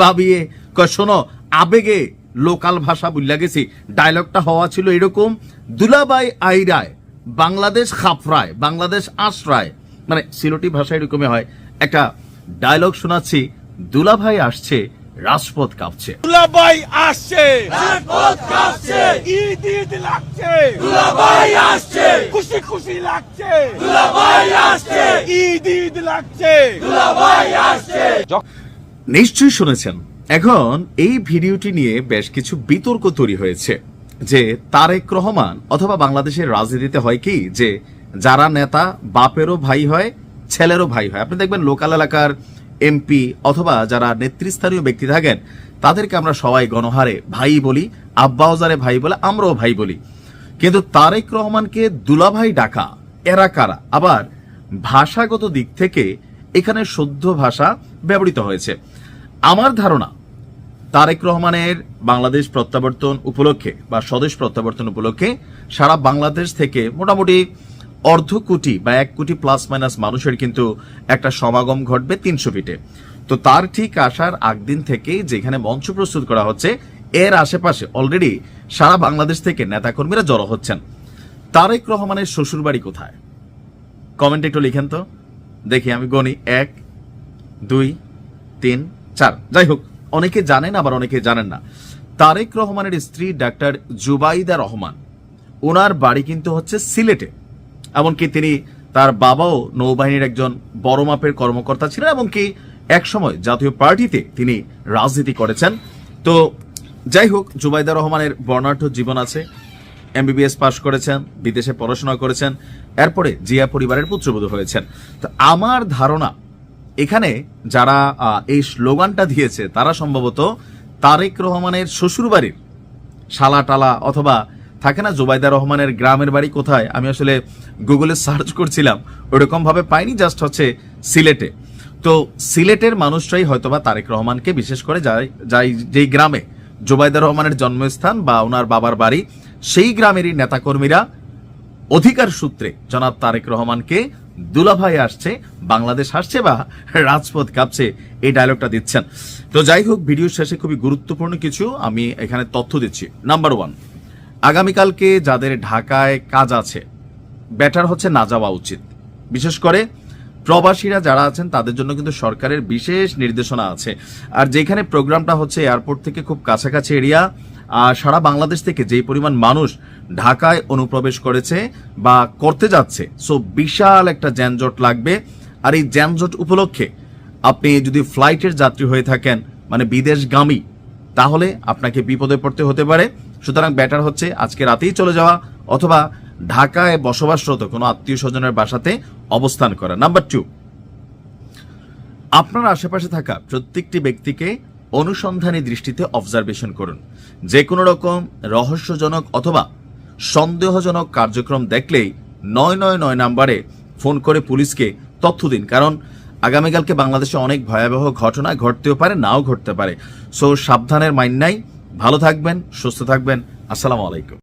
ভাবিয়ে শোনো, আবেগে লোকাল ভাষা বুঝলা গেছি। ডায়লগটা হওয়া ছিল এরকম, দুলাভাই আইরায় বাংলাদেশ খাফরায়, বাংলাদেশ আশ্রয়, মানে সিলেটি ভাষা এরকমই হয়। একটা ডায়লগ শোনাচ্ছি, দুলাভাই আসছে রাজপথ কাঁপছে, দুলাভাই আসছে রাজপথ কাঁপছে, ঈদ ঈদ লাগছে, দুলাভাই আসছে খুশি খুশি লাগছে, দুলাভাই আসছে ঈদ ঈদ লাগছে, দুলাভাই আসছে। নিশ্চয়ই শুনেছেন। এখন এই ভিডিওটি নিয়ে বেশ কিছু বিতর্ক তৈরি হয়েছে যে তারেক রহমান অথবা বাংলাদেশের রাজনীতিতে হয় কি যে যারা নেতা বাপেরও ভাই হয়, ছেলেরও ভাই হয়। আপনি দেখবেন লোকাল এলাকার এমপি অথবা যারা নেতৃস্থানীয় ব্যক্তি থাকেন তাদেরকে আমরা সবাই গণহারে ভাই বলি, আব্বাওজারে ভাই বলে, আমরাও ভাই বলি। কিন্তু তারেক রহমানকে দুলাভাই ডাকা এরা কারা? আবার ভাষাগত দিক থেকে এখানে শুদ্ধ ভাষা ব্যবহৃত হয়েছে। আমার ধারণা তারেক রহমানের বাংলাদেশ প্রত্যাবর্তন উপলক্ষে বা স্বদেশ প্রত্যাবর্তন উপলক্ষে সারা বাংলাদেশ থেকে মোটামুটি অর্ধ কোটি বা 1 কোটি প্লাস মাইনাস মানুষের কিন্তু একটা সমাগম ঘটবে 300 ফিটে। তো তার ঠিক আসার আগদিন থেকে যেখানে মঞ্চ প্রস্তুত করা হচ্ছে এর আশেপাশে অলরেডি সারা বাংলাদেশ থেকে নেতাকর্মীরা জড়ো হচ্ছেন। তারেক রহমানের শ্বশুর বাড়ি কোথায়? কমেন্টে একটু লিখেন তো দেখি, আমি গণি 1 2 3 4। যাই হোক, অনেকে জানেন আবার অনেকে জানেন না। তারেক রহমানের স্ত্রী ডাক্তার জুবাইদা রহমান, ওনার বাড়ি কিন্তু হচ্ছে সিলেটে। এমনকি তিনি, তার বাবাও নৌবাহিনীর একজন বড় মাপের কর্মকর্তা ছিলেন, এমনকি একসময় জাতীয় পার্টিতে তিনি রাজনীতি করেছেন। তো যাই হোক, জুবাইদা রহমানের বর্ণাঢ্য জীবন আছে। MBBS পাশ করেছেন, বিদেশে পড়াশোনা করেছেন, এরপরে জিয়া পরিবারের পুত্রবধূ হয়েছেন। তো আমার ধারণা এখানে যারা এই স্লোগানটা দিয়েছে তারা সম্ভবত তারেক রহমানের শ্বশুরবাড়ির শালা টালা, অথবা থাকে না জুবাইদা রহমানের গ্রামের বাড়ি কোথায়, আমি আসলে গুগলে সার্চ করছিলাম, ওরকম ভাবে পাইনি, জাস্ট হচ্ছে সিলেটে। তো সিলেটের মানুষরাই হয়তোবা তারেক রহমানকে, বিশেষ করে যেই গ্রামে জুবাইদা রহমানের জন্মস্থান বা ওনার বাবার বাড়ি, সেই গ্রামেরই নেতাকর্মীরা অধিকার সূত্রে জনাব তারেক রহমানকে দুলাভাই আসছে, বাংলাদেশ আসছে বা রাজপথ কাঁপছে এই ডায়লগটা দিচ্ছেন। তো যাই হোক, ভিডিও শেষে খুবই গুরুত্বপূর্ণ কিছু আমি এখানে তথ্য দিচ্ছি। নাম্বার 1, আগামীকালকে যাদের ঢাকায় কাজ আছে বেটার হচ্ছে না যাওয়া উচিত। বিশেষ করে প্রবাসীরা যারা আছেন তাদের জন্য কিন্তু সরকারের বিশেষ নির্দেশনা আছে। আর যেখানে প্রোগ্রামটা হচ্ছে এয়ারপোর্ট থেকে খুব কাছাকাছি এরিয়া, সারা বাংলাদেশ থেকে যেই পরিমাণ মানুষ ঢাকায় অনুপ্রবেশ করেছে বা করতে যাচ্ছে, সো বিশাল একটা যানজট লাগবে। আর এই যানজট উপলক্ষে আপনি যদি ফ্লাইটের যাত্রী হয়ে থাকেন, মানে বিদেশগামী, তাহলে আপনাকে বিপদে পড়তে হতে পারে। সুতরাং বেটার হচ্ছে আজকে রাতেই চলে যাওয়া অথবা ঢাকায় বসবাসরত কোনো আত্মীয় স্বজনের বাসাতে অবস্থান করা। নাম্বার 2, আপনার আশেপাশে থাকা প্রত্যেকটি ব্যক্তিকে অনুসন্ধানী দৃষ্টিতে অবজারভেশন করুন। যে কোনো রকম রহস্যজনক অথবা সন্দেহজনক কার্যক্রম দেখলেই 999 নাম্বারে ফোন করে পুলিশকে তথ্য দিন, কারণ আগামীকালকে বাংলাদেশে অনেক ভয়াবহ ঘটনা ঘটতেও পারে, নাও ঘটতে পারে। সো সাবধানের মাইন নাই। ভালো থাকবেন, সুস্থ থাকবেন। আসসালামু আলাইকুম।